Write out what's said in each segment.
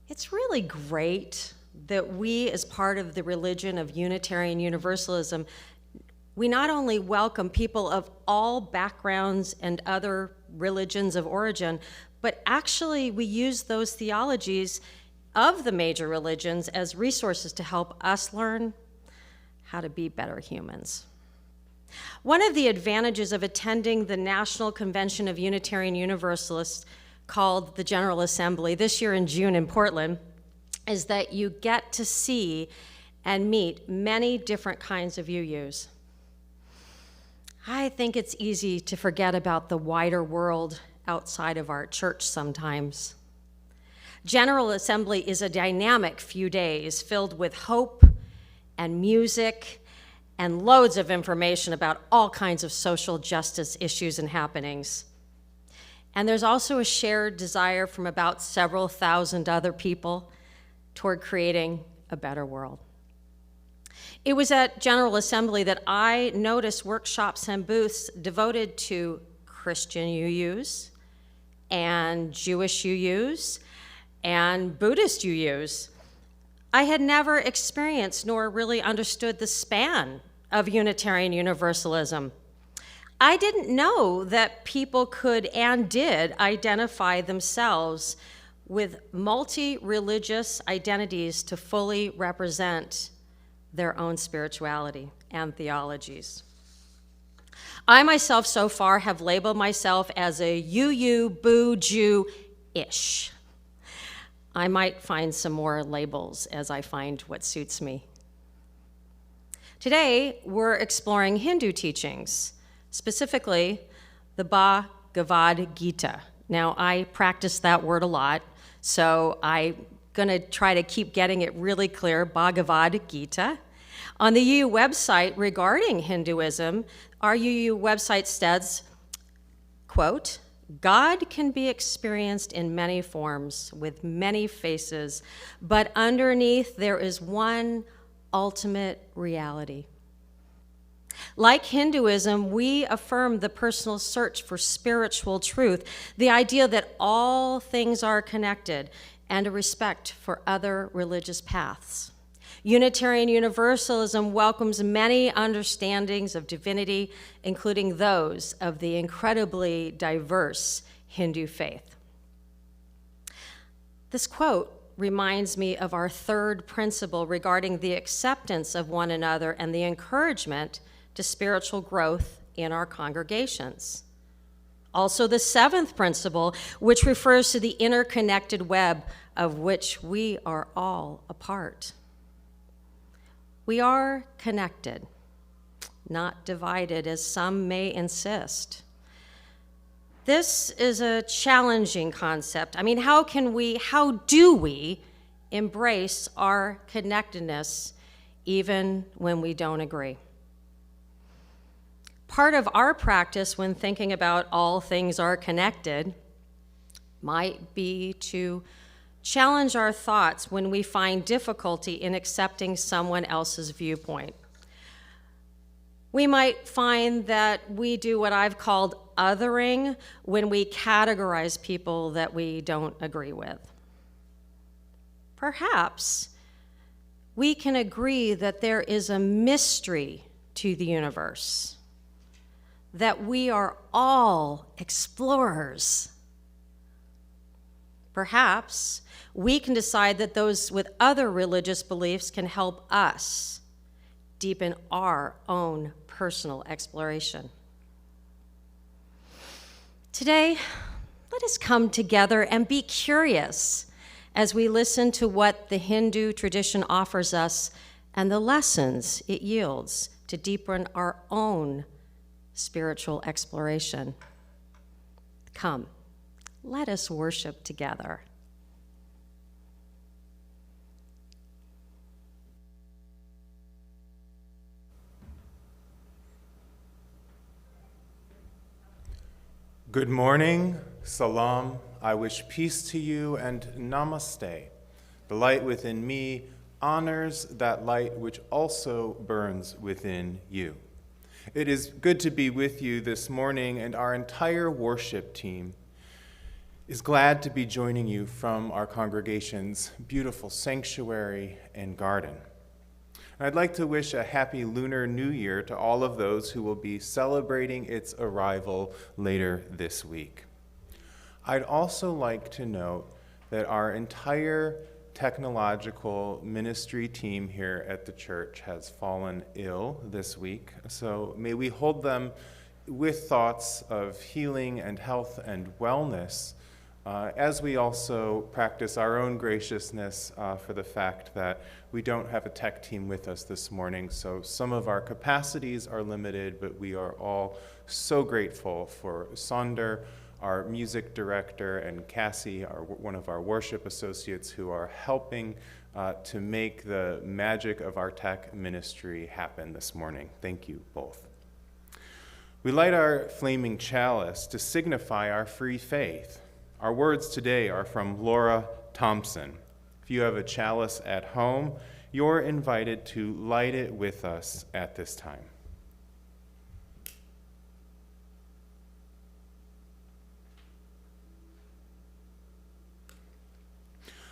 It's really great that we, as part of the religion of Unitarian Universalism, we not only welcome people of all backgrounds and other religions of origin, but actually we use those theologies of the major religions as resources to help us learn how to be better humans. One of the advantages of attending the National Convention of Unitarian Universalists, called the General Assembly, this year in June in Portland, is that you get to see and meet many different kinds of UUs. I think it's easy to forget about the wider world outside of our church sometimes. General Assembly is a dynamic few days filled with hope and music and loads of information about all kinds of social justice issues and happenings. And there's also a shared desire from about several thousand other people toward creating a better world. It was at General Assembly that I noticed workshops and booths devoted to Christian UUs and Jewish UUs and Buddhist UUs. I had never experienced nor really understood the span of Unitarian Universalism. I didn't know that people could and did identify themselves with multi-religious identities to fully represent their own spirituality and theologies. I myself so far have labeled myself as a UU Boo Jew-ish. I might find some more labels as I find what suits me. Today, we're exploring Hindu teachings, specifically the Bhagavad Gita. Now, I practice that word a lot, so I'm going to try to keep getting it really clear, Bhagavad Gita. On the UU website regarding Hinduism, our UU website says, quote, God can be experienced in many forms with many faces, but underneath there is one ultimate reality. Like Hinduism, we affirm the personal search for spiritual truth, the idea that all things are connected, and a respect for other religious paths. Unitarian Universalism welcomes many understandings of divinity, including those of the incredibly diverse Hindu faith. This quote reminds me of our third principle regarding the acceptance of one another and the encouragement to spiritual growth in our congregations. Also, the seventh principle, which refers to the interconnected web of which we are all a part. We are connected, not divided, as some may insist. This is a challenging concept. I mean, how do we embrace our connectedness even when we don't agree? Part of our practice when thinking about all things are connected might be to challenge our thoughts when we find difficulty in accepting someone else's viewpoint. We might find that we do what I've called othering when we categorize people that we don't agree with. Perhaps we can agree that there is a mystery to the universe, that we are all explorers. Perhaps we can decide that those with other religious beliefs can help us deepen our own personal exploration. Today, let us come together and be curious as we listen to what the Hindu tradition offers us and the lessons it yields to deepen our own spiritual exploration. Come, let us worship together. Good morning, salam, I wish peace to you, and namaste. The light within me honors that light which also burns within you. It is good to be with you this morning and our entire worship team. is glad to be joining you from our congregation's beautiful sanctuary and garden. I'd like to wish a happy Lunar New Year to all of those who will be celebrating its arrival later this week. I'd also like to note that our entire technological ministry team here at the church has fallen ill this week, so may we hold them with thoughts of healing and health and wellness, as we also practice our own graciousness for the fact that we don't have a tech team with us this morning, so some of our capacities are limited, but we are all so grateful for Sonder, our music director, and Cassie, one of our worship associates, who are helping to make the magic of our tech ministry happen this morning. Thank you both. We light our flaming chalice to signify our free faith. Our words today are from Laura Thompson. If you have a chalice at home, you're invited to light it with us at this time.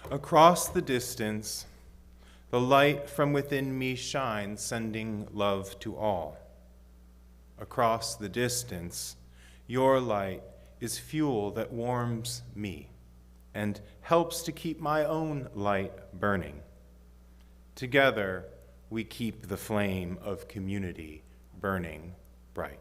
Across the distance, the light from within me shines, sending love to all. Across the distance, your light is fuel that warms me and helps to keep my own light burning. Together, we keep the flame of community burning bright.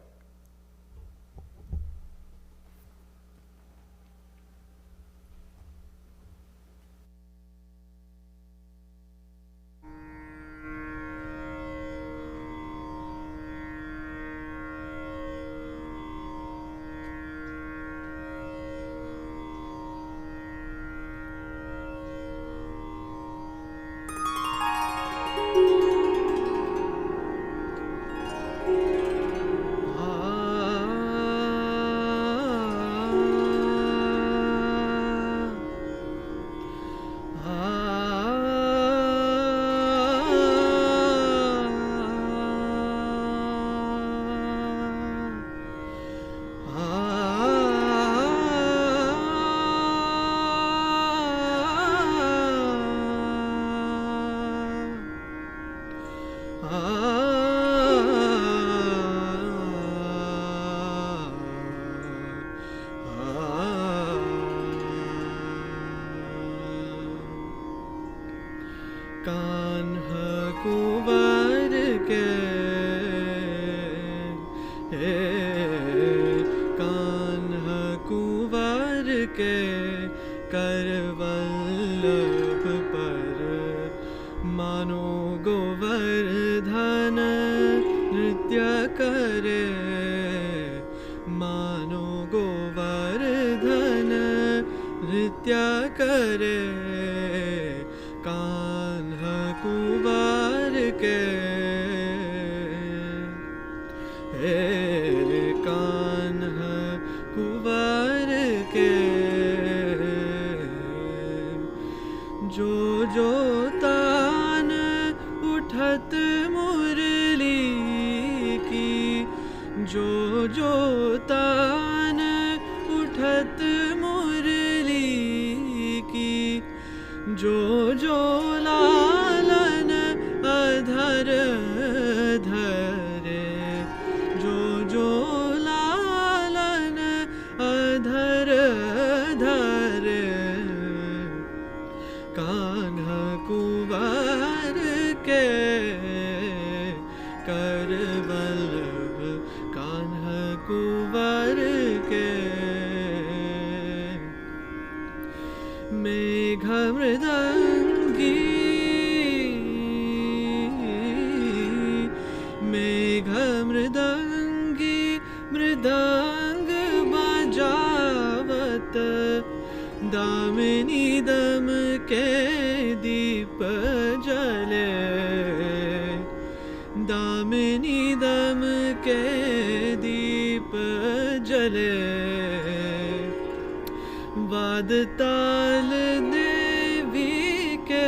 ताल देवी के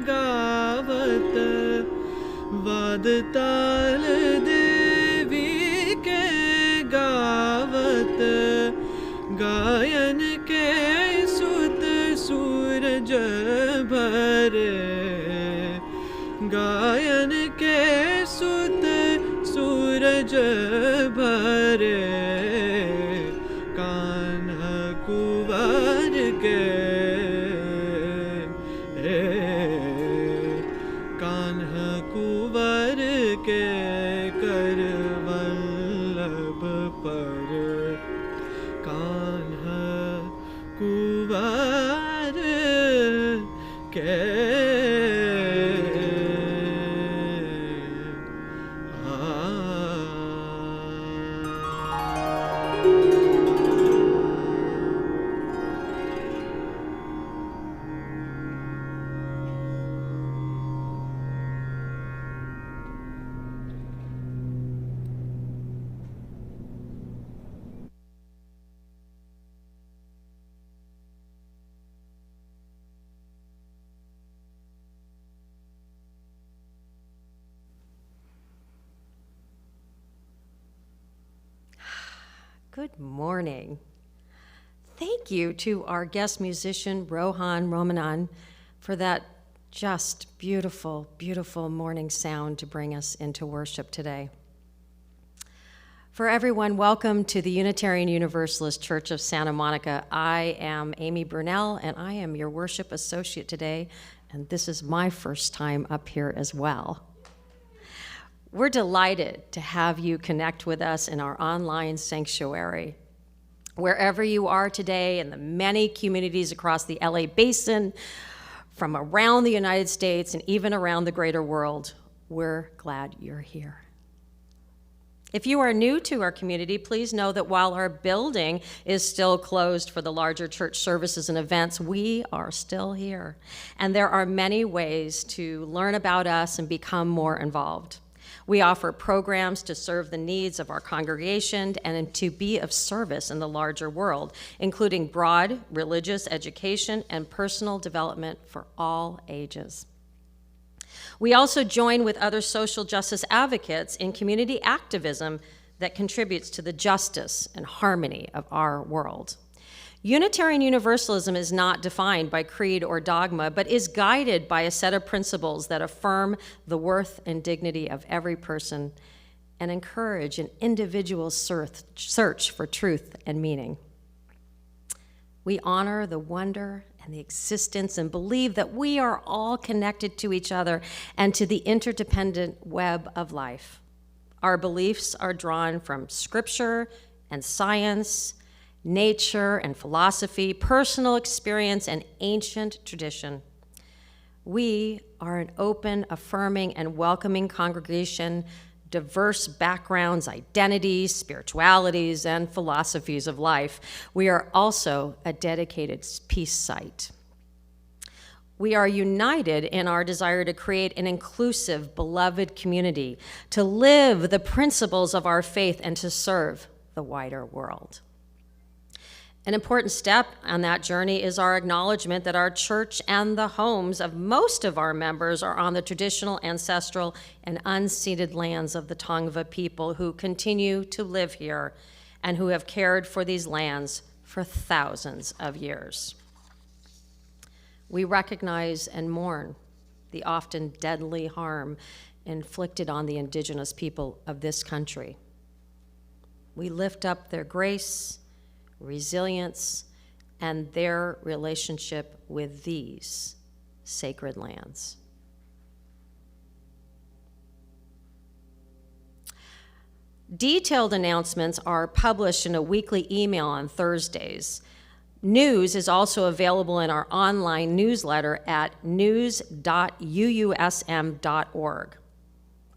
गावत, वाद ताल देवी के गावत, गायन के भरे गायन के सुत सूरज भरे कान्हा कुंवर के कान्हा कुंवर के कर वल्लभ पर कान्हा कुंवर के Good morning. Thank you to our guest musician, Rohan Romanan, for that just beautiful, beautiful morning sound to bring us into worship today. For everyone, welcome to the Unitarian Universalist Church of Santa Monica. I am Amy Brunell, and I am your worship associate today, and this is my first time up here as well. We're delighted to have you connect with us in our online sanctuary. Wherever you are today in the many communities across the LA Basin, from around the United States and even around the greater world, we're glad you're here. If you are new to our community, please know that while our building is still closed for the larger church services and events, we are still here. And there are many ways to learn about us and become more involved. We offer programs to serve the needs of our congregation and to be of service in the larger world, including broad religious education and personal development for all ages. We also join with other social justice advocates in community activism that contributes to the justice and harmony of our world. Unitarian Universalism is not defined by creed or dogma, but is guided by a set of principles that affirm the worth and dignity of every person and encourage an individual search for truth and meaning. We honor the wonder and the existence and believe that we are all connected to each other and to the interdependent web of life. Our beliefs are drawn from scripture and science, nature and philosophy, personal experience, and ancient tradition. We are an open, affirming, and welcoming congregation, diverse backgrounds, identities, spiritualities, and philosophies of life. We are also a dedicated peace site. We are united in our desire to create an inclusive, beloved community, to live the principles of our faith, and to serve the wider world. An important step on that journey is our acknowledgement that our church and the homes of most of our members are on the traditional, ancestral, and unceded lands of the Tongva people who continue to live here and who have cared for these lands for thousands of years. We recognize and mourn the often deadly harm inflicted on the indigenous people of this country. We lift up their grace, resilience, and their relationship with these sacred lands. Detailed announcements are published in a weekly email on Thursdays. News is also available in our online newsletter at news.uusm.org.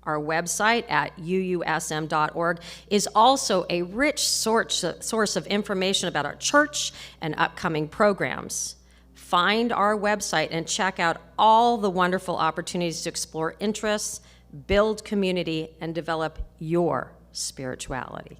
Our website at uusm.org is also a rich source of information about our church and upcoming programs. Find our website and check out all the wonderful opportunities to explore interests, build community, and develop your spirituality.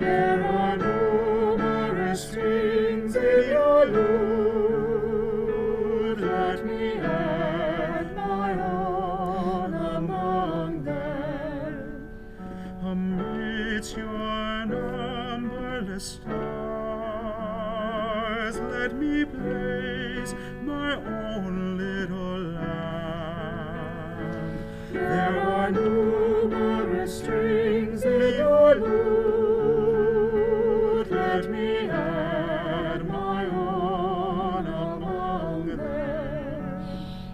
There are numerous strings in your lute. Let me add my own among them. Amidst your numberless stars, let me place my own little lamb. There are numerous strings in your lute. Let me add my own among them.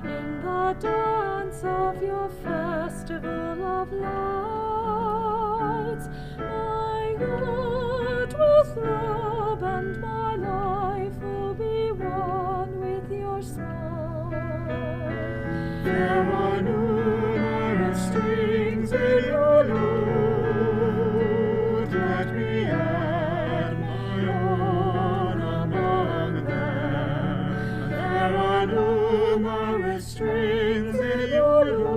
In the dance of your festival of lights, my heart will throb and my life will be one with your smile. There are numerous strings in your lute. Let me add my own among them. There are numerous strings in your lute.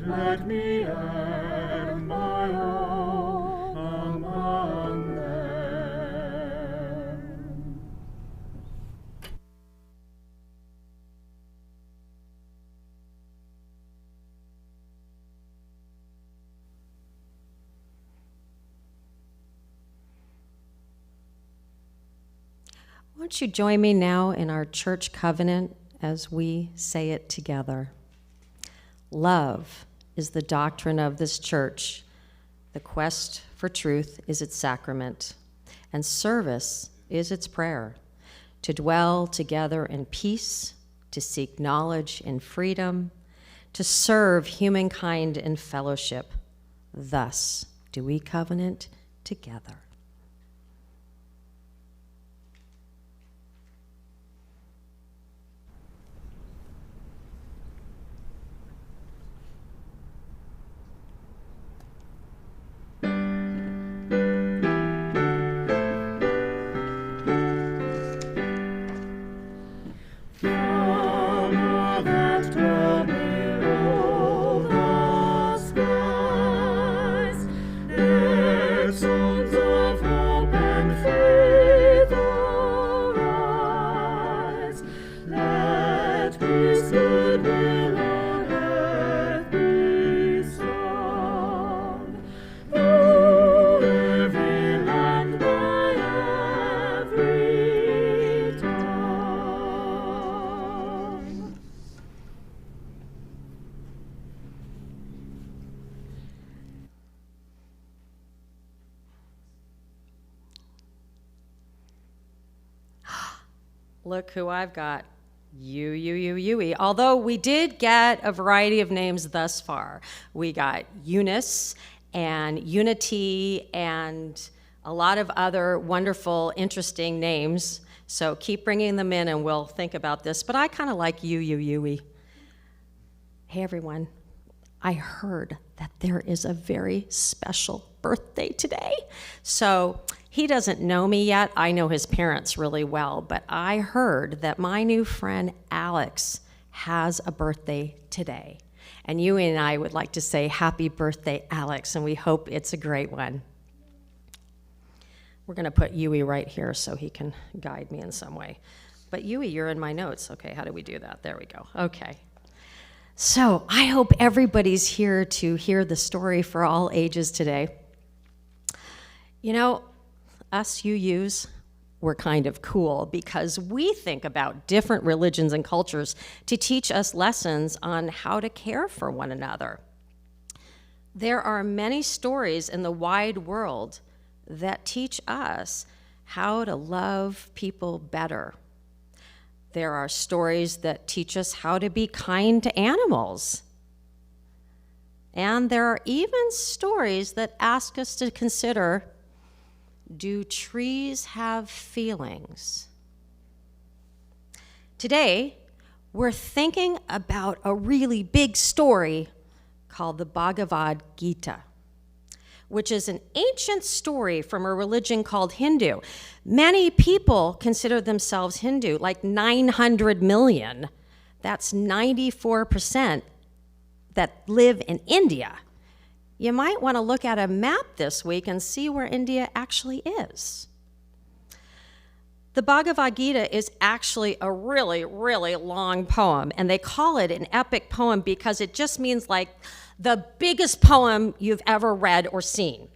Let me add my own among them. Won't you join me now in our church covenant as we say it together? Love is the doctrine of this church. The quest for truth is its sacrament, and service is its prayer. To dwell together in peace, to seek knowledge in freedom, to serve humankind in fellowship. Thus do we covenant together. Look who I've got. Yui. Although we did get a variety of names thus far. We got Eunice and Unity and a lot of other wonderful, interesting names. So keep bringing them in and we'll think about this. But I kind of like Yui. Hey, everyone. I heard that there is a very special birthday today. So he doesn't know me yet. I know his parents really well, but I heard that my new friend Alex has a birthday today. And Yui and I would like to say happy birthday, Alex, and we hope it's a great one. We're gonna put Yui right here so he can guide me in some way. But Yui, you're in my notes. Okay, how do we do that? There we go, okay. So I hope everybody's here to hear the story for all ages today. You know, us UUs, we're kind of cool because we think about different religions and cultures to teach us lessons on how to care for one another. There are many stories in the wide world that teach us how to love people better. There are stories that teach us how to be kind to animals. And there are even stories that ask us to consider, do trees have feelings? Today, we're thinking about a really big story called the Bhagavad Gita, which is an ancient story from a religion called Hindu. Many people consider themselves Hindu, like 900 million. That's 94% that live in India. you might want to look at a map this week and see where India actually is. The Bhagavad Gita is actually a really, really long poem, and they call it an epic poem because it just means like the biggest poem you've ever read or seen.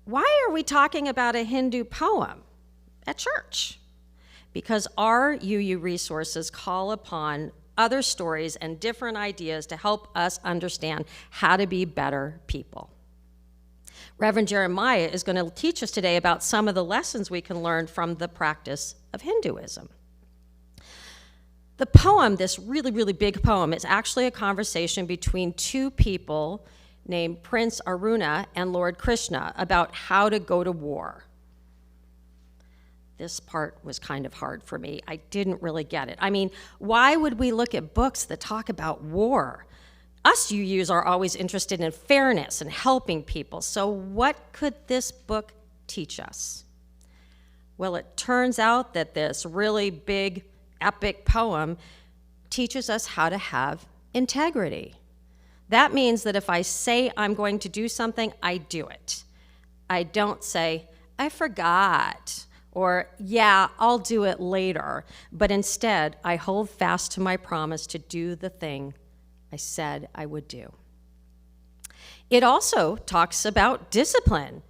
Why are we talking about a Hindu poem at church? Because our UU resources call upon other stories and different ideas to help us understand how to be better people. Reverend Jeremiah is going to teach us today about some of the lessons we can learn from the practice of Hinduism. The poem, this really, really big poem, is actually a conversation between two people named Prince Aruna and Lord Krishna about how to go to war. This part was kind of hard for me. I didn't really get it. I mean, why would we look at books that talk about war? Us UUs are always interested in fairness and helping people. So what could this book teach us? Well, it turns out that this really big, epic poem teaches us how to have integrity. That means that if I say I'm going to do something, I do it. I don't say, I forgot, or yeah, I'll do it later. But instead, I hold fast to my promise to do the thing I said I would do. It also talks about discipline.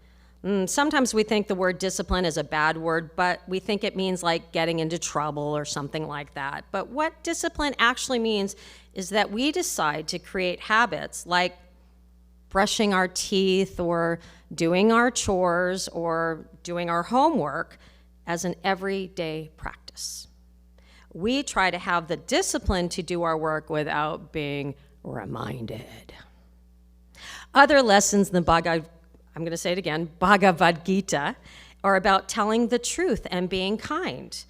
Sometimes we think the word discipline is a bad word, but we think it means like getting into trouble or something like that. But what discipline actually means is that we decide to create habits like brushing our teeth or doing our chores or doing our homework as an everyday practice. We try to have the discipline to do our work without being reminded. Other lessons in the Bhagavad Gita are about telling the truth and being kind.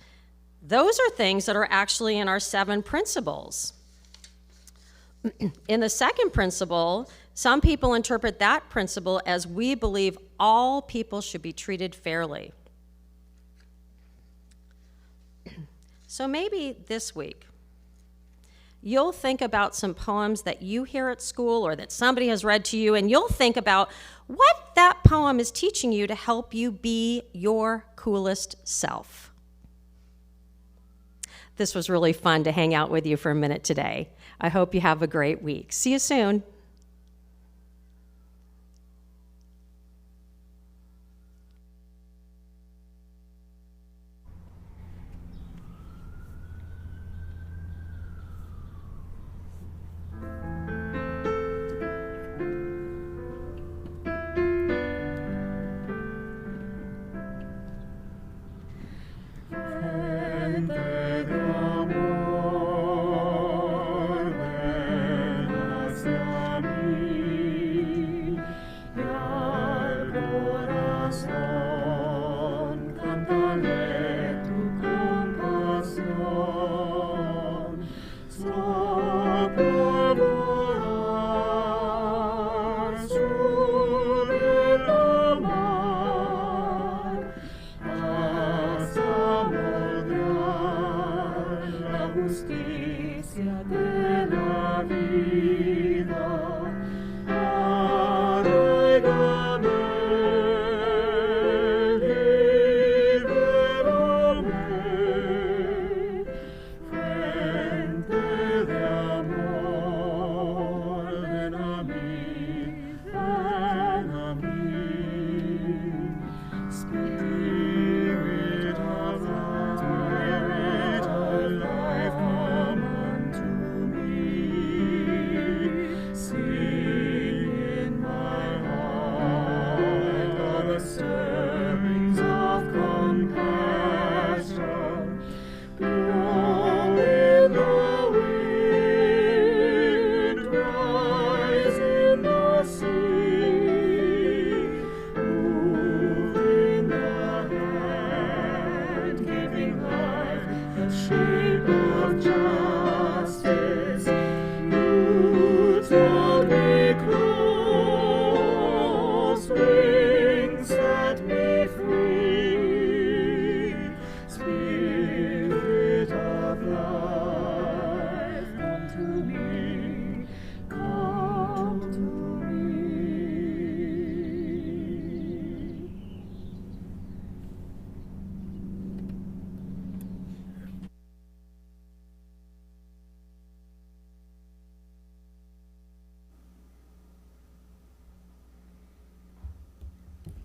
Those are things that are actually in our 7 principles. In the second principle, some people interpret that principle as we believe all people should be treated fairly. So maybe this week, you'll think about some poems that you hear at school or that somebody has read to you, and you'll think about what that poem is teaching you to help you be your coolest self. This was really fun to hang out with you for a minute today. I hope you have a great week. See you soon. Amor, ven hacia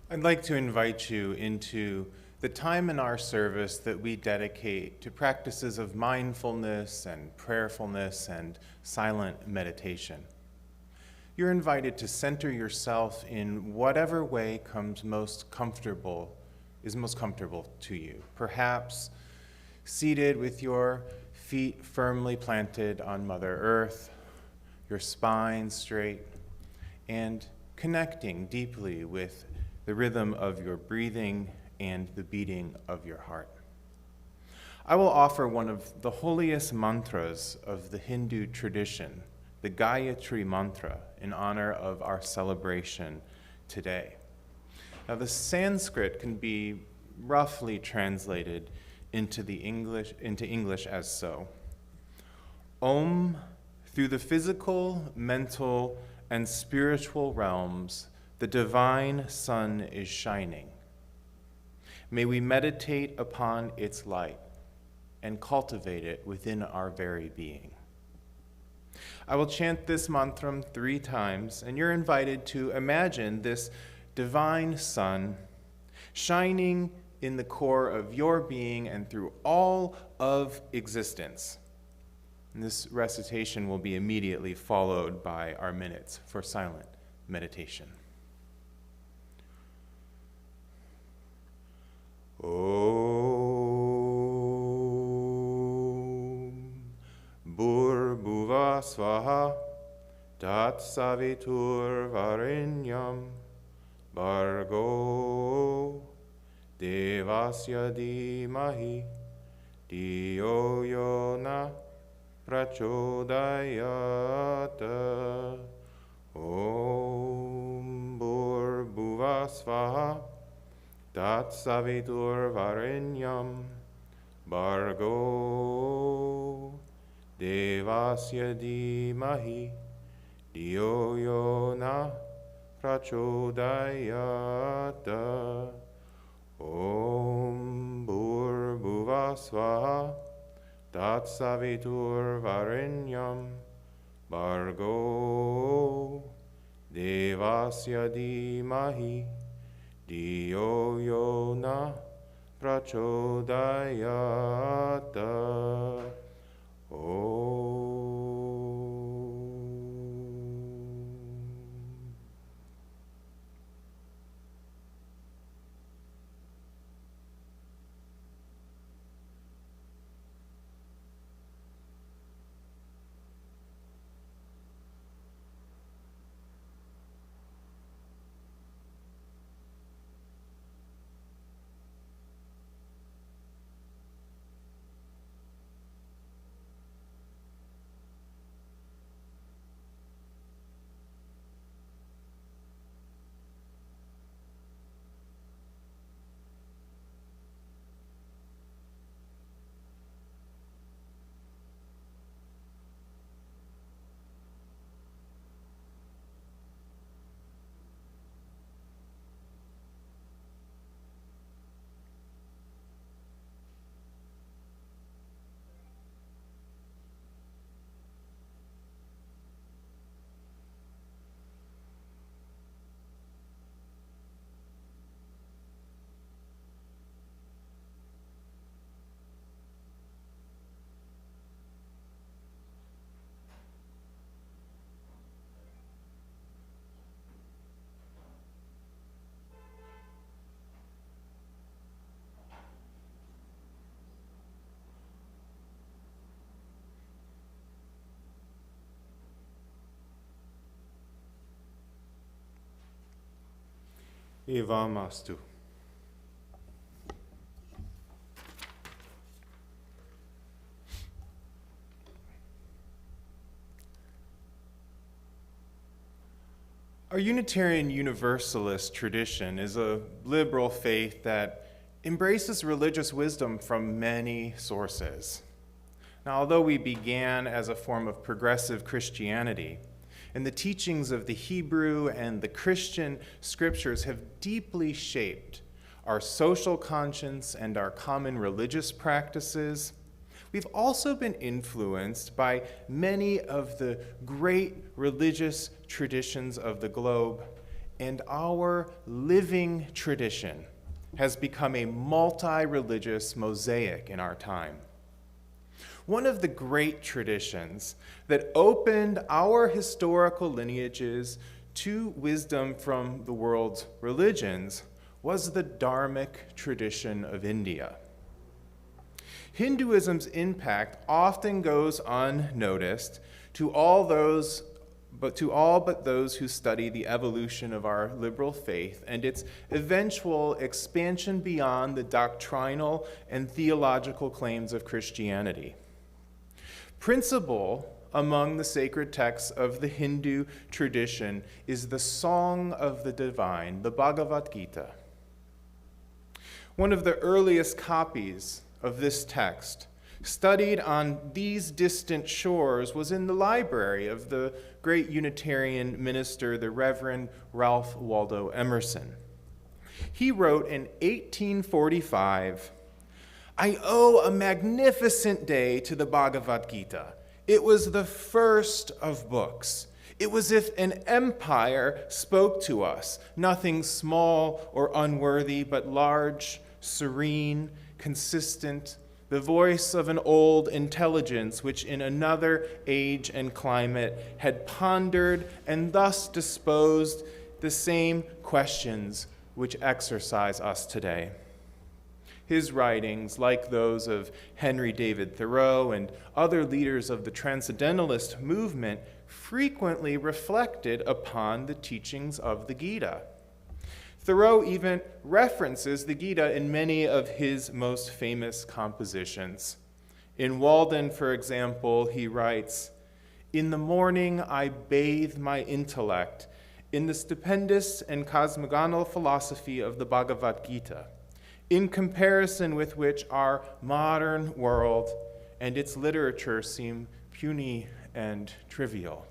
I'd like to invite you into the time in our service that we dedicate to practices of mindfulness and prayerfulness and silent meditation. You're invited to center yourself in whatever way is most comfortable to you. Perhaps seated with your feet firmly planted on Mother Earth, your spine straight, and connecting deeply with the rhythm of your breathing and the beating of your heart. I will offer one of the holiest mantras of the Hindu tradition, the Gayatri mantra, in honor of our celebration today. Now, the Sanskrit can be roughly translated into English as so. Om, through the physical, mental, and spiritual realms, the divine sun is shining. May we meditate upon its light and cultivate it within our very being. I will chant this mantra 3 times, and you're invited to imagine this divine sun shining in the core of your being and through all of existence. And this recitation will be immediately followed by our minutes for silent meditation. Om Bhurbhuva Svaha Tat Savitur Varenyam Bhargo Devasya Dhimahi Dhiyo Yo Na Prachodayata. Om Bhurbhuva Svaha Tat Savitur Varenyam Bhargo Devasya Dhimahi Dhiyo Yo Na Prachodayata. Om Bhurbhuva Svaha Tat Savitur Varenyam Bhargo Devasya Dhimahi Dhiyo Yo Na Prachodayata. Evamastu. Our Unitarian Universalist tradition is a liberal faith that embraces religious wisdom from many sources. Now, although we began as a form of progressive Christianity, and the teachings of the Hebrew and the Christian scriptures have deeply shaped our social conscience and our common religious practices, we've also been influenced by many of the great religious traditions of the globe and our living tradition has become a multi-religious mosaic in our time. One of the great traditions that opened our historical lineages to wisdom from the world's religions was the Dharmic tradition of India. Hinduism's impact often goes unnoticed to all but those who study the evolution of our liberal faith and its eventual expansion beyond the doctrinal and theological claims of Christianity. Principal among the sacred texts of the Hindu tradition is the Song of the Divine, the Bhagavad Gita. One of the earliest copies of this text, studied on these distant shores, was in the library of the great Unitarian minister, the Reverend Ralph Waldo Emerson. He wrote in 1845, "I owe a magnificent day to the Bhagavad Gita. It was the first of books. It was as if an empire spoke to us, nothing small or unworthy, but large, serene, consistent, the voice of an old intelligence which in another age and climate had pondered and thus disposed the same questions which exercise us today." His writings, like those of Henry David Thoreau and other leaders of the Transcendentalist movement, frequently reflected upon the teachings of the Gita. Thoreau even references the Gita in many of his most famous compositions. In Walden, for example, he writes, "In the morning I bathe my intellect in the stupendous and cosmogonal philosophy of the Bhagavad Gita, in comparison with which our modern world and its literature seem puny and trivial."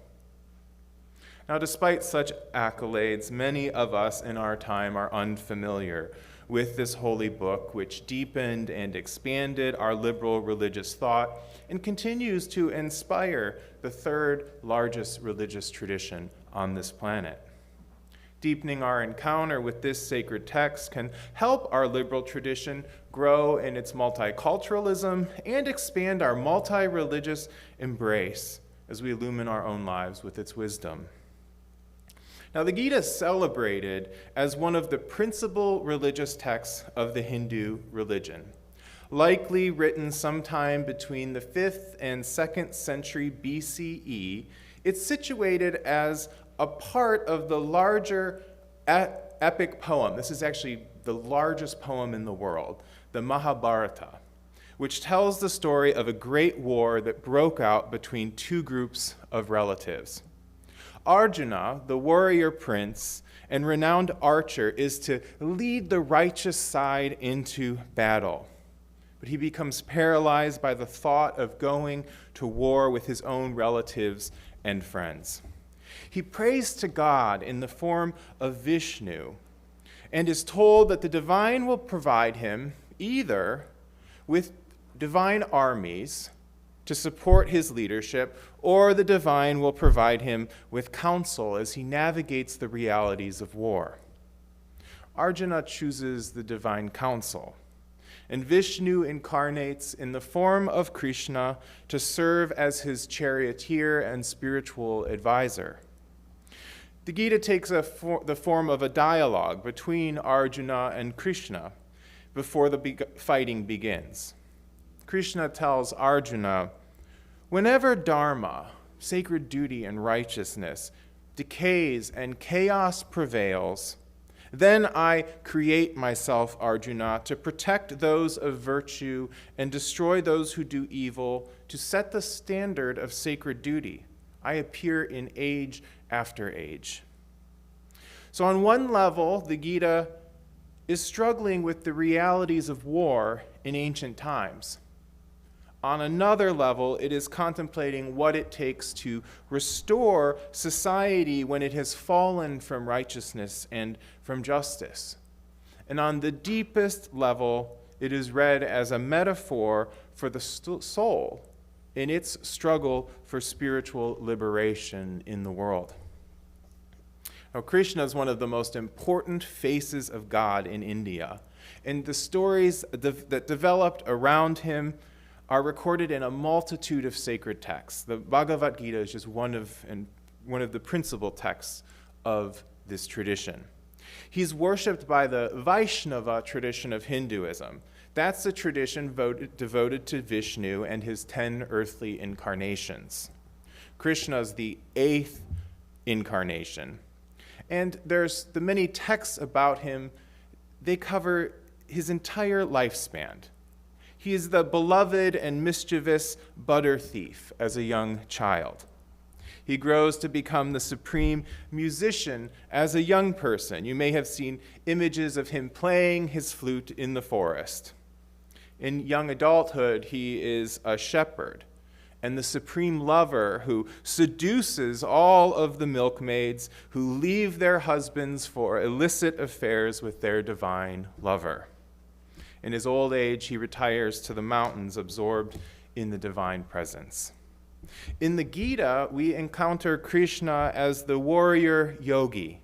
Now, despite such accolades, many of us in our time are unfamiliar with this holy book, which deepened and expanded our liberal religious thought and continues to inspire the third largest religious tradition on this planet. Deepening our encounter with this sacred text can help our liberal tradition grow in its multiculturalism and expand our multi-religious embrace as we illumine our own lives with its wisdom. Now, the Gita is celebrated as one of the principal religious texts of the Hindu religion. Likely written sometime between the 5th and 2nd century BCE, it's situated as a part of the larger epic poem. This is actually the largest poem in the world, the Mahabharata, which tells the story of a great war that broke out between two groups of relatives. Arjuna, the warrior prince and renowned archer, is to lead the righteous side into battle. But he becomes paralyzed by the thought of going to war with his own relatives and friends. He prays to God in the form of Vishnu and is told that the divine will provide him either with divine armies to support his leadership, or the divine will provide him with counsel as he navigates the realities of war. Arjuna chooses the divine counsel, and Vishnu incarnates in the form of Krishna to serve as his charioteer and spiritual advisor. The Gita takes the form of a dialogue between Arjuna and Krishna before the fighting begins. Krishna tells Arjuna, "Whenever dharma, sacred duty and righteousness, decays and chaos prevails, then I create myself, Arjuna, to protect those of virtue and destroy those who do evil, to set the standard of sacred duty. I appear in age after age." So on one level, the Gita is struggling with the realities of war in ancient times. On another level, it is contemplating what it takes to restore society when it has fallen from righteousness and from justice. And on the deepest level, it is read as a metaphor for the soul in its struggle for spiritual liberation in the world. Now, Krishna is one of the most important faces of God in India, and the stories that developed around him are recorded in a multitude of sacred texts. The Bhagavad Gita is just one of the principal texts of this tradition. He's worshipped by the Vaishnava tradition of Hinduism. That's the tradition devoted to Vishnu and his 10 earthly incarnations. Krishna is the 8th incarnation. And there's the many texts about him. They cover his entire lifespan. He is the beloved and mischievous butter thief as a young child. He grows to become the supreme musician as a young person. You may have seen images of him playing his flute in the forest. In young adulthood, he is a shepherd and the supreme lover who seduces all of the milkmaids who leave their husbands for illicit affairs with their divine lover. In his old age, he retires to the mountains, absorbed in the divine presence. In the Gita, we encounter Krishna as the warrior yogi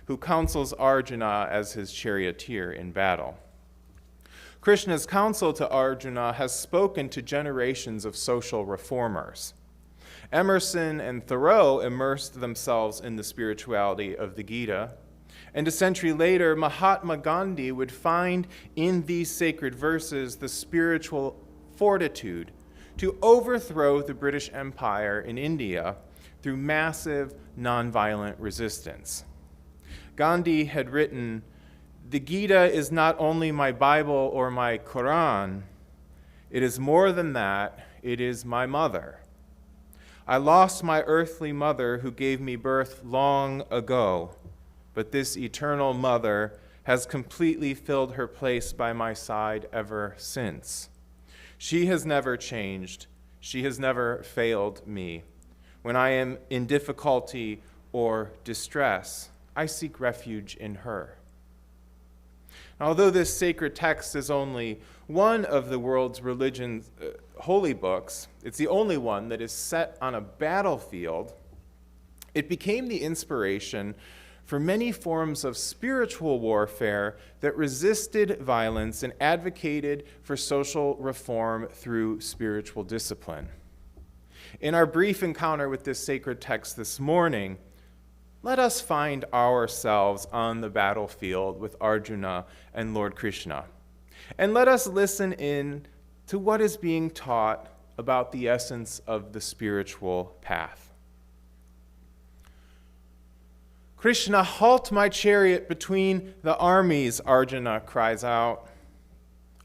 who counsels Arjuna as his charioteer in battle. Krishna's counsel to Arjuna has spoken to generations of social reformers. Emerson and Thoreau immersed themselves in the spirituality of the Gita, and a century later, Mahatma Gandhi would find in these sacred verses the spiritual fortitude to overthrow the British Empire in India through massive nonviolent resistance. Gandhi had written, "The Gita is not only my Bible or my Quran, it is more than that, it is my mother. I lost my earthly mother who gave me birth long ago, but this eternal mother has completely filled her place by my side ever since. She has never changed. She has never failed me. When I am in difficulty or distress, I seek refuge in her." Although this sacred text is only one of the world's religion's holy books, it's the only one that is set on a battlefield, it became the inspiration for many forms of spiritual warfare that resisted violence and advocated for social reform through spiritual discipline. In our brief encounter with this sacred text this morning, let us find ourselves on the battlefield with Arjuna and Lord Krishna. And let us listen in to what is being taught about the essence of the spiritual path. "Krishna, halt my chariot between the armies," Arjuna cries out.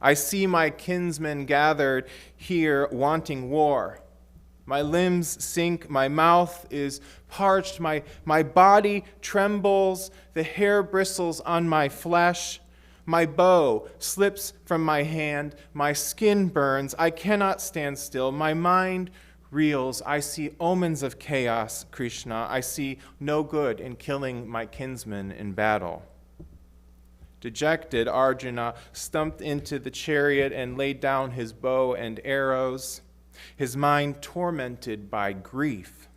"I see my kinsmen gathered here wanting war. My limbs sink, my mouth is parched, my body trembles, the hair bristles on my flesh, my bow slips from my hand, my skin burns, I cannot stand still, my mind reels, I see omens of chaos, Krishna, I see no good in killing my kinsmen in battle." Dejected, Arjuna stumped into the chariot and laid down his bow and arrows, his mind tormented by grief.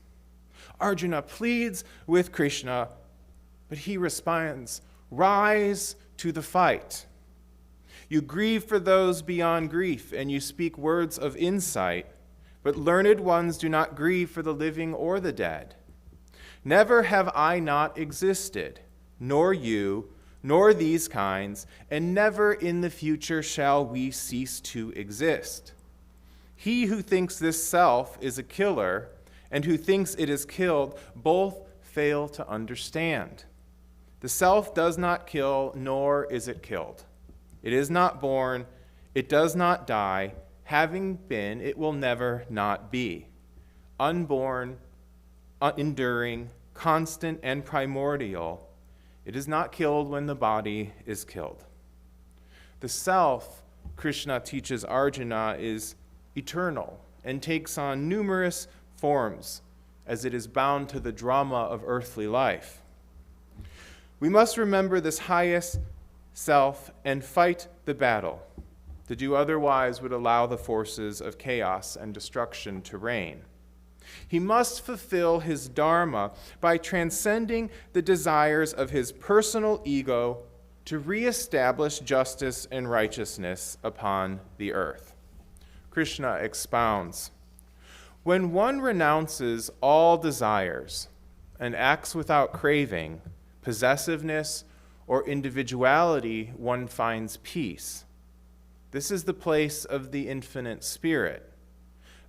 Arjuna pleads with Krishna, but he responds, "Rise to the fight. You grieve for those beyond grief, and you speak words of insight, but learned ones do not grieve for the living or the dead. Never have I not existed, nor you, nor these kinds, and never in the future shall we cease to exist. He who thinks this self is a killer and who thinks it is killed both fail to understand. The self does not kill, nor is it killed. It is not born, it does not die. Having been, it will never not be. Unborn, enduring, constant, and primordial, it is not killed when the body is killed." The self, Krishna teaches Arjuna, is eternal and takes on numerous forms as it is bound to the drama of earthly life. We must remember this highest self and fight the battle. To do otherwise would allow the forces of chaos and destruction to reign. He must fulfill his dharma by transcending the desires of his personal ego to reestablish justice and righteousness upon the earth. Krishna expounds, when one renounces all desires and acts without craving, possessiveness, or individuality, one finds peace. This is the place of the infinite spirit.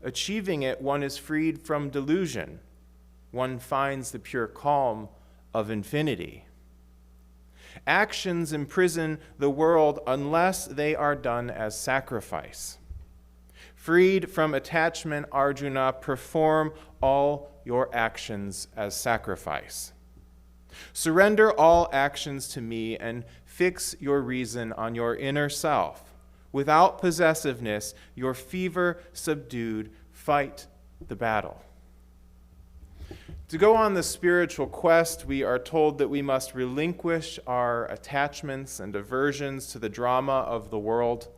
Achieving it, one is freed from delusion. One finds the pure calm of infinity. Actions imprison the world unless they are done as sacrifice. Freed from attachment, Arjuna, perform all your actions as sacrifice. Surrender all actions to me and fix your reason on your inner self. Without possessiveness, your fever subdued, fight the battle. To go on the spiritual quest, we are told that we must relinquish our attachments and aversions to the drama of the world,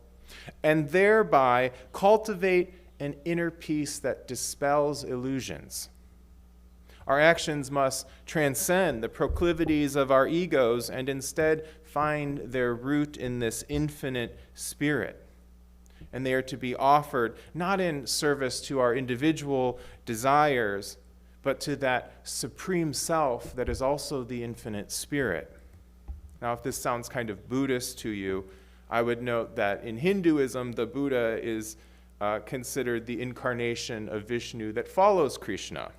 and thereby cultivate an inner peace that dispels illusions. Our actions must transcend the proclivities of our egos and instead find their root in this infinite spirit. And they are to be offered not in service to our individual desires, but to that supreme self that is also the infinite spirit. Now, if this sounds kind of Buddhist to you, I would note that in Hinduism, the Buddha is considered the incarnation of Vishnu that follows Krishna.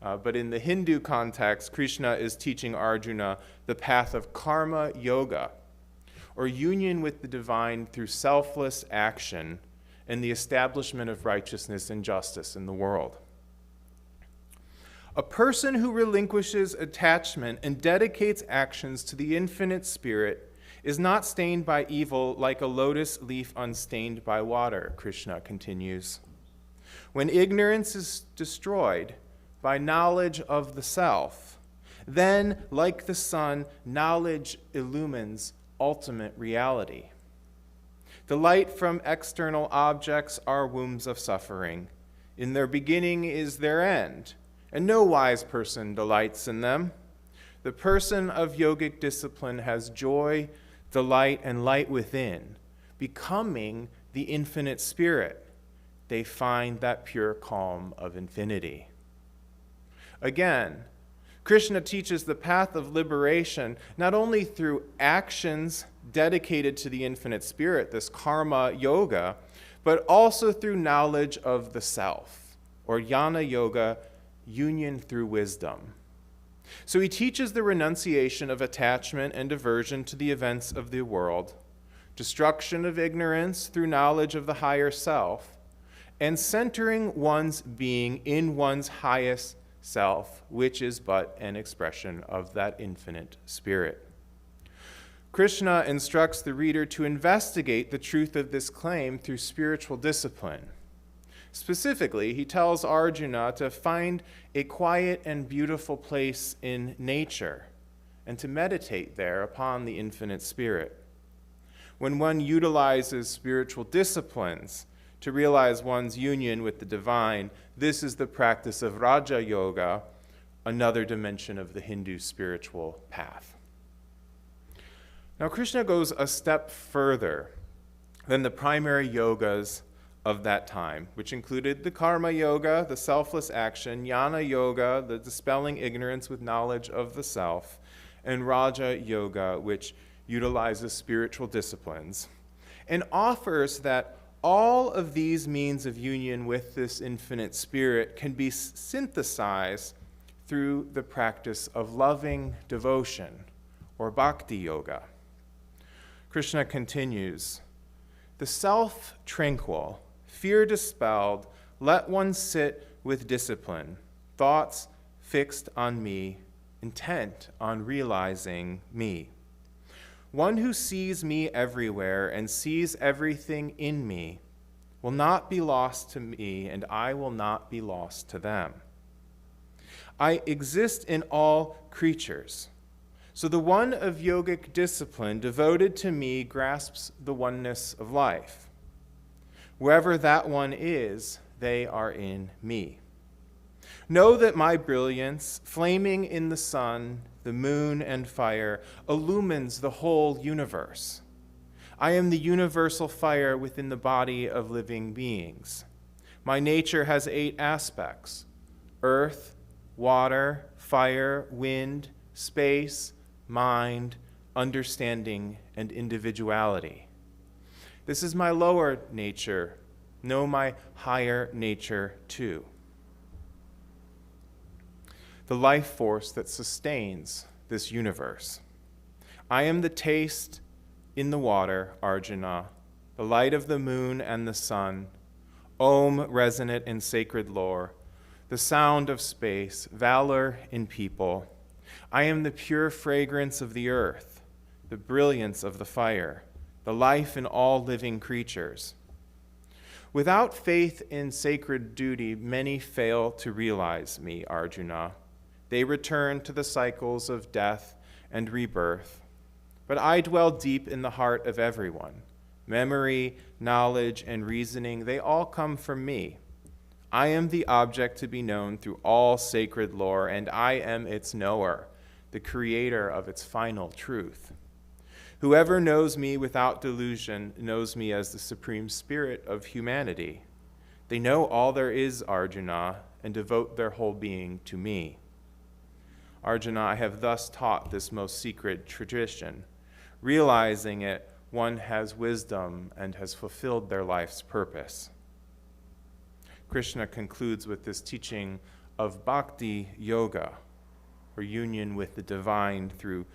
But in the Hindu context, Krishna is teaching Arjuna the path of karma yoga, or union with the divine through selfless action and the establishment of righteousness and justice in the world. A person who relinquishes attachment and dedicates actions to the infinite spirit is not stained by evil like a lotus leaf unstained by water, Krishna continues. When ignorance is destroyed by knowledge of the self, then, like the sun, knowledge illumines ultimate reality. The light from external objects are wombs of suffering. In their beginning is their end, and no wise person delights in them. The person of yogic discipline has joy, delight, and light within, becoming the infinite spirit. They find that pure calm of infinity. Again, Krishna teaches the path of liberation not only through actions dedicated to the infinite spirit, this karma yoga, but also through knowledge of the self, or jnana yoga, union through wisdom. So he teaches the renunciation of attachment and aversion to the events of the world, destruction of ignorance through knowledge of the higher self, and centering one's being in one's highest self, which is but an expression of that infinite spirit. Krishna instructs the reader to investigate the truth of this claim through spiritual discipline. Specifically, he tells Arjuna to find a quiet and beautiful place in nature and to meditate there upon the infinite spirit. When one utilizes spiritual disciplines to realize one's union with the divine, this is the practice of Raja Yoga, another dimension of the Hindu spiritual path. Now, Krishna goes a step further than the primary yogas of that time, which included the karma yoga, the selfless action, jnana yoga, the dispelling ignorance with knowledge of the self, and Raja Yoga, which utilizes spiritual disciplines, and offers that all of these means of union with this infinite spirit can be synthesized through the practice of loving devotion, or bhakti yoga. Krishna continues, the self tranquil, fear dispelled, let one sit with discipline, thoughts fixed on me, intent on realizing me. One who sees me everywhere and sees everything in me will not be lost to me, and I will not be lost to them. I exist in all creatures. So the one of yogic discipline devoted to me grasps the oneness of life. Wherever that one is, they are in me. Know that my brilliance, flaming in the sun, the moon, and fire, illumines the whole universe. I am the universal fire within the body of living beings. My nature has 8 aspects: earth, water, fire, wind, space, mind, understanding, and individuality. This is my lower nature. Know my higher nature too. The life force that sustains this universe. I am the taste in the water, Arjuna, the light of the moon and the sun, Om resonant in sacred lore, the sound of space, valor in people. I am the pure fragrance of the earth, the brilliance of the fire, the life in all living creatures. Without faith in sacred duty, many fail to realize me, Arjuna. They return to the cycles of death and rebirth. But I dwell deep in the heart of everyone. Memory, knowledge, and reasoning, they all come from me. I am the object to be known through all sacred lore, and I am its knower, the creator of its final truth. Whoever knows me without delusion knows me as the supreme spirit of humanity. They know all there is, Arjuna, and devote their whole being to me. Arjuna, I have thus taught this most secret tradition. Realizing it, one has wisdom and has fulfilled their life's purpose. Krishna concludes with this teaching of bhakti yoga, or union with the divine through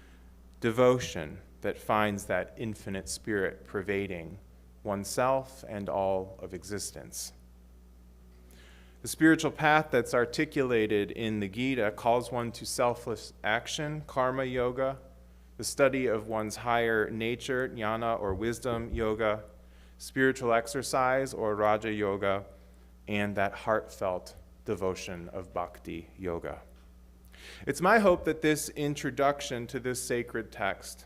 devotion that finds that infinite spirit pervading oneself and all of existence. The spiritual path that's articulated in the Gita calls one to selfless action, karma yoga, the study of one's higher nature, jnana or wisdom yoga, spiritual exercise or raja yoga, and that heartfelt devotion of bhakti yoga. It's my hope that this introduction to this sacred text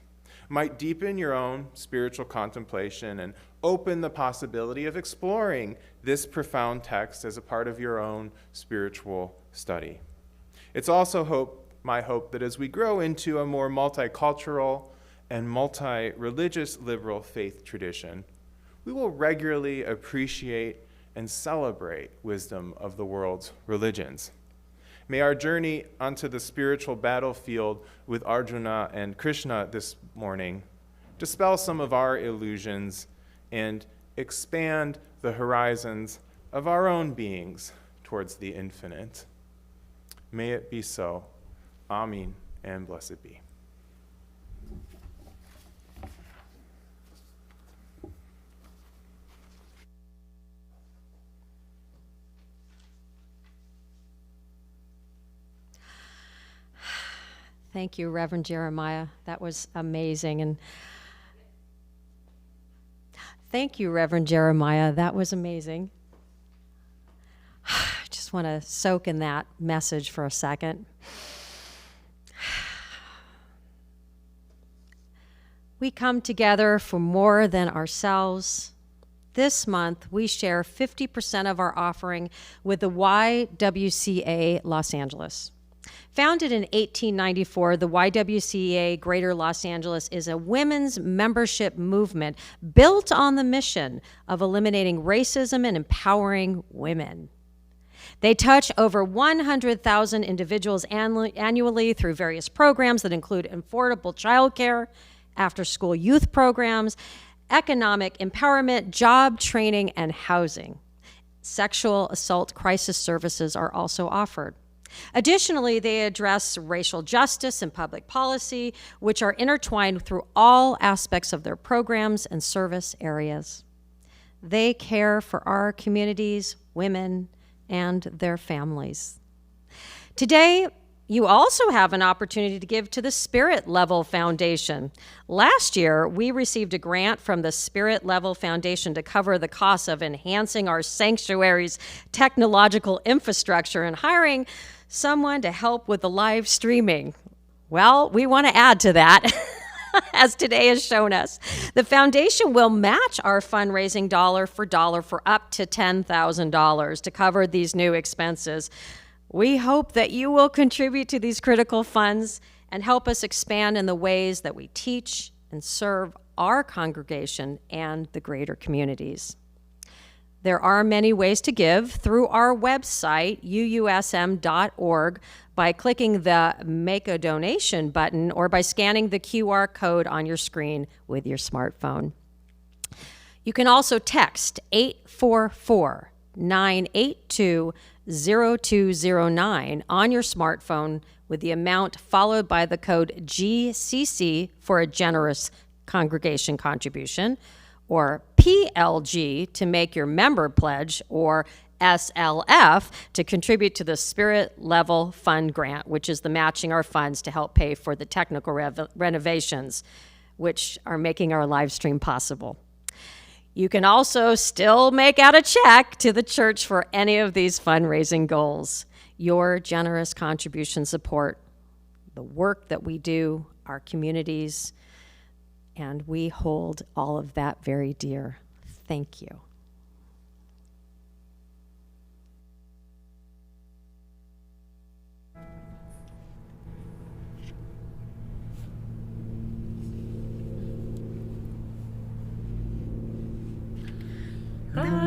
might deepen your own spiritual contemplation and open the possibility of exploring this profound text as a part of your own spiritual study. It's also my hope that as we grow into a more multicultural and multi-religious liberal faith tradition, we will regularly appreciate and celebrate wisdom of the world's religions. May our journey onto the spiritual battlefield with Arjuna and Krishna this morning dispel some of our illusions and expand the horizons of our own beings towards the infinite. May it be so. Amen, and blessed be. Thank you, Reverend Jeremiah. That was amazing. And thank you, Reverend Jeremiah. That was amazing. I just want to soak in that message for a second. We come together for more than ourselves. This month, we share 50% of our offering with the YWCA Los Angeles. Founded in 1894, the YWCA Greater Los Angeles is a women's membership movement built on the mission of eliminating racism and empowering women. They touch over 100,000 individuals annually through various programs that include affordable childcare, after-school youth programs, economic empowerment, job training, and housing. Sexual assault crisis services are also offered. Additionally, they address racial justice and public policy, which are intertwined through all aspects of their programs and service areas. They care for our communities, women, and their families. Today, you also have an opportunity to give to the Spirit Level Foundation. Last year, we received a grant from the Spirit Level Foundation to cover the costs of enhancing our sanctuary's technological infrastructure and hiring someone to help with the live streaming. Well, we want to add to that, as today has shown us. The foundation will match our fundraising dollar for up to $10,000 to cover these new expenses. We hope that you will contribute to these critical funds and help us expand in the ways that we teach and serve our congregation and the greater communities. There are many ways to give through our website, UUSM.org, by clicking the Make a Donation button or by scanning the QR code on your screen with your smartphone. You can also text 844-982-0209 on your smartphone with the amount followed by the code GCC for a generous congregation contribution, or PLG to make your member pledge, or SLF to contribute to the Spirit Level Fund Grant, which is the matching our funds to help pay for the technical renovations, which are making our live stream possible. You can also still make out a check to the church for any of these fundraising goals. Your generous contributions support the work that we do, our communities, and we hold all of that very dear. Thank you.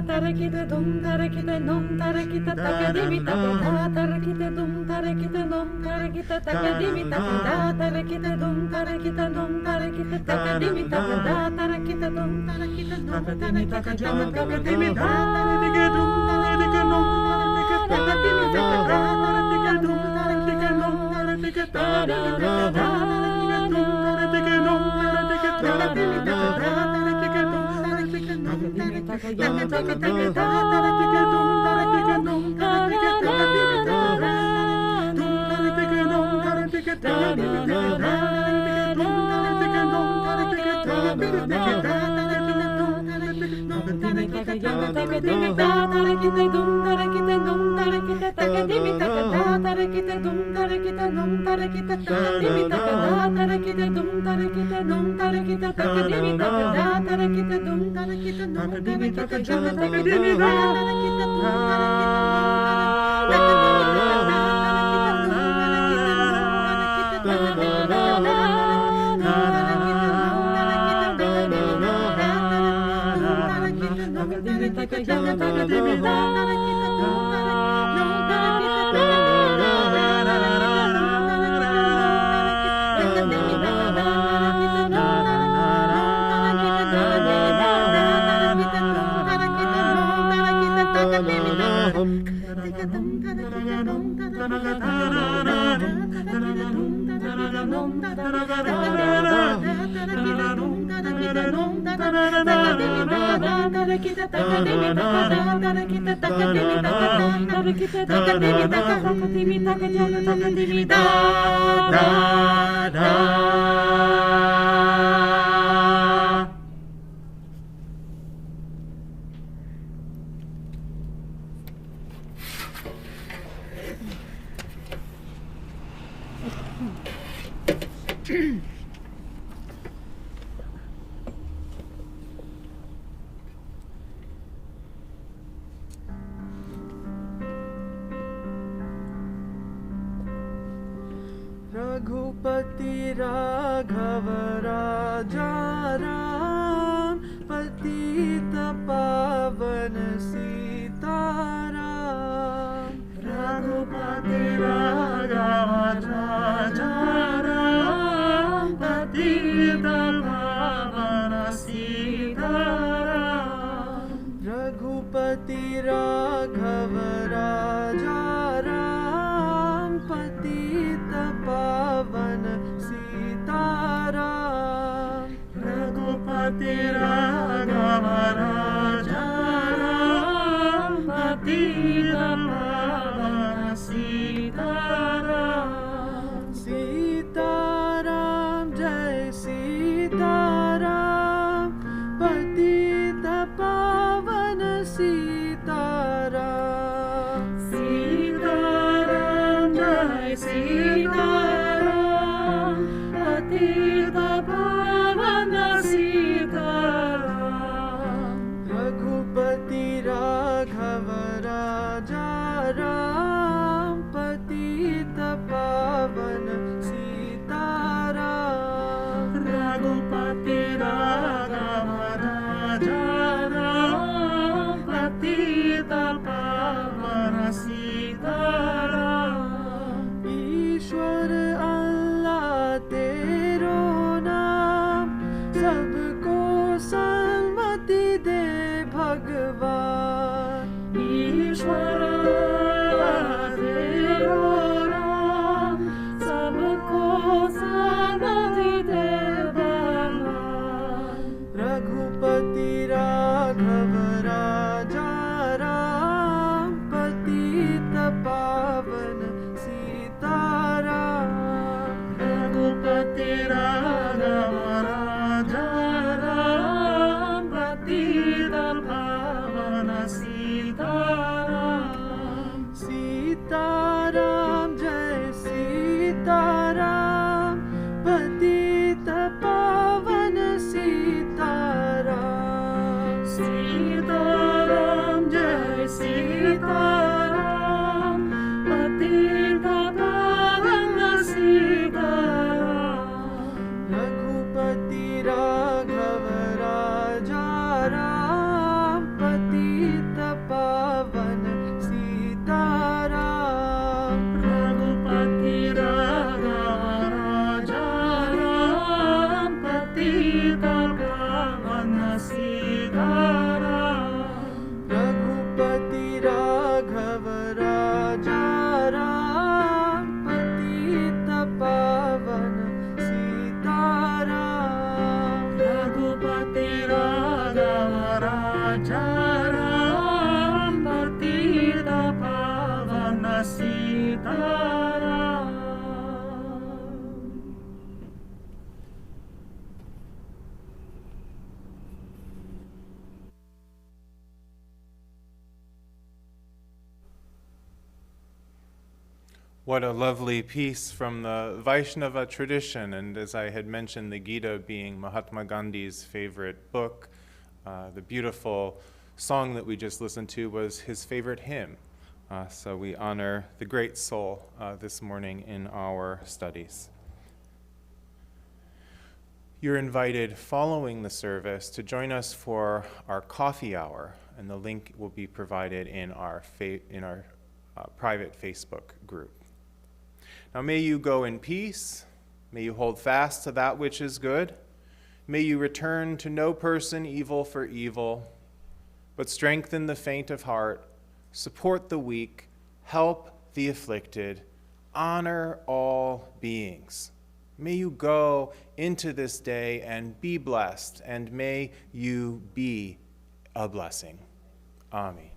Tarakita dum tarakita num tarakita takadimi takada tarakita dum tarakita num tarakita takadimi takada tarakita dum tarakita num tarakita takadimi takada tarakita dum tarakita num tarakita takadimi takadimi tarakita dum tarakita num tarakita takadimi takada tarakita dum tarakita num tarakita takadimi takada tarakita dum tarakita num tarakita takadimi takada tarakita dum Raghupati Raghav राजा राम पतित पावन सीताराम रघुपति राघव राजा राम पतित पावन सीताराम रघुपति राघव राजा राम पतित पावन सीताराम रघुपति राघव राजा राम पतित पावन सीताराम सीताराम जय सीताराम पतित पावन सीताराम सीताराम जय सीताराम पतित पावन Sitaram Raghupati Raghav Raja Ram Patita Pavana Sitaram ईश्वर अल्लाह तेरो नाम सबको सन्मति दे भगवान ईश्वर तेरो नाम सबको सन्मति दे भगवान रघुपति राघव राजा राम पतित पावन सीताराम रघुपति राघव राजा राम पतित पावन सीताराम सीताराम जय सीताराम पतित पावन सीताराम सीताराम जय सीताराम पतित पावन सीताराम रघुपति राघव राजा राम पतित पावन सीताराम रघुपति राघव राजा राम पतित पावन सीताराम रघुपति राघव राजा राम पतित पावन सीताराम रघुपति राघव राजा राम पतित पावन Sitaram What a lovely piece from the Vaishnava tradition, and as I had mentioned, the Gita being Mahatma Gandhi's favorite book, the beautiful song that we just listened to was his favorite hymn. So we honor the great soul this morning in our studies. You're invited following the service to join us for our coffee hour, and the link will be provided in our private Facebook group. Now may you go in peace, may you hold fast to that which is good, may you return to no person evil for evil, but strengthen the faint of heart, support the weak, help the afflicted, honor all beings. May you go into this day and be blessed, and may you be a blessing. Amen.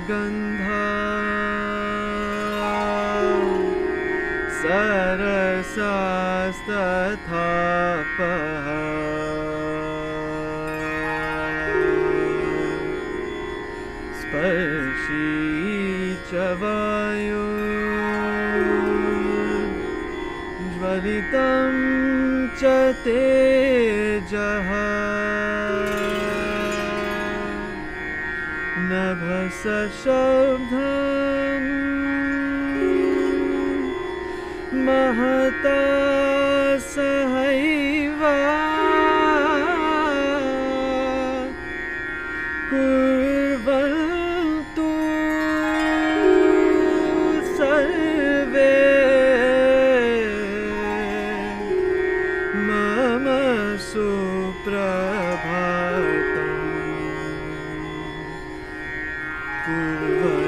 गंधा सरसास्तथापः स्पर्शी च वायु ज्वलितं च तेजः नभसशब्दं महता सहैव कुर्वन्तु सर्वे मम सुप्रभातम् Purva